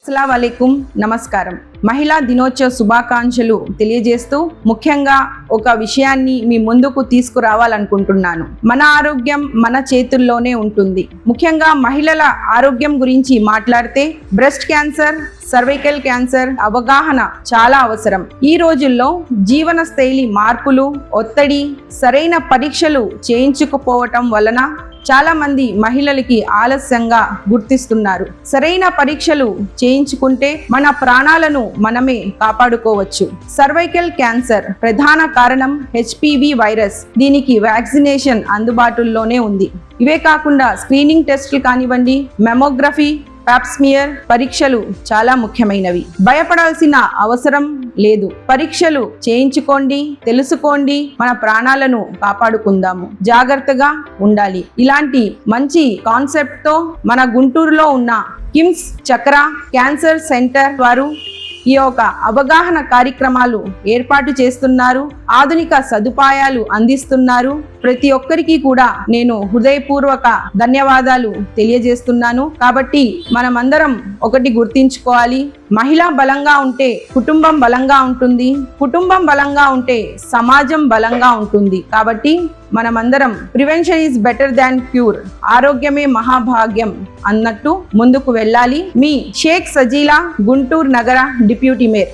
అస్సలాము అలైకుం, నమస్కారం. మహిళా దినోత్సవ శుభాకాంక్షలు తెలియజేస్తూ ముఖ్యంగా ఒక విషయాన్ని మీ ముందుకు తీసుకురావాలనుకుంటున్నాను. మన ఆరోగ్యం మన చేతుల్లోనే ఉంటుంది. ముఖ్యంగా మహిళల ఆరోగ్యం గురించి మాట్లాడితే బ్రెస్ట్ క్యాన్సర్, సర్వైకల్ క్యాన్సర్ అవగాహన చాలా అవసరం. ఈ రోజుల్లో జీవన శైలి మార్పులు, ఒత్తిడి, సరైన పరీక్షలు చేయించుకోకపోవటం వలన చాలా మంది మహిళలకి ఆలస్యంగా గుర్తిస్తున్నారు. సరైన పరీక్షలు చేయించుకుంటే మన ప్రాణాలను మనమే కాపాడుకోవచ్చు. సర్వైకల్ క్యాన్సర్ ప్రధాన కారణం హెచ్పివి వైరస్. దీనికి వ్యాక్సినేషన్ అందుబాటులోనే ఉంది. ఇవే కాకుండా స్క్రీనింగ్ టెస్టులు కానివ్వండి, మెమోగ్రఫీ, పాప్స్మియర్ పరీక్షలు చాలా ముఖ్యమైనవి. భయపడాల్సిన అవసరం లేదు. పరీక్షలు చేయించుకోండి, తెలుసుకోండి, మన ప్రాణాలను కాపాడుకుందాము. జాగ్రత్తగా ఉండాలి. ఇలాంటి మంచి కాన్సెప్ట్ తో మన గుంటూరులో ఉన్న కిమ్స్ చక్ర క్యాన్సర్ సెంటర్ వారు ఈ యొక్క అవగాహన కార్యక్రమాలు ఏర్పాటు చేస్తున్నారు. ఆధునిక సదుపాయాలు అందిస్తున్నారు. ప్రతి ఒక్కరికి కూడా నేను హృదయపూర్వక ధన్యవాదాలు తెలియజేస్తున్నాను. కాబట్టి మనమందరం ఒకటి గుర్తించుకోవాలి. మహిళ బలంగా ఉంటే కుటుంబం బలంగా ఉంటుంది. కుటుంబం బలంగా ఉంటే సమాజం బలంగా ఉంటుంది. కాబట్టి మనమందరం prevention is better than cure, ఆరోగ్యమే మహాభాగ్యం అన్నట్టు ముందుకు వెళ్ళాలి. మీ షేక్ సజీలా, గుంటూరు నగర డిప్యూటీ మేయర్.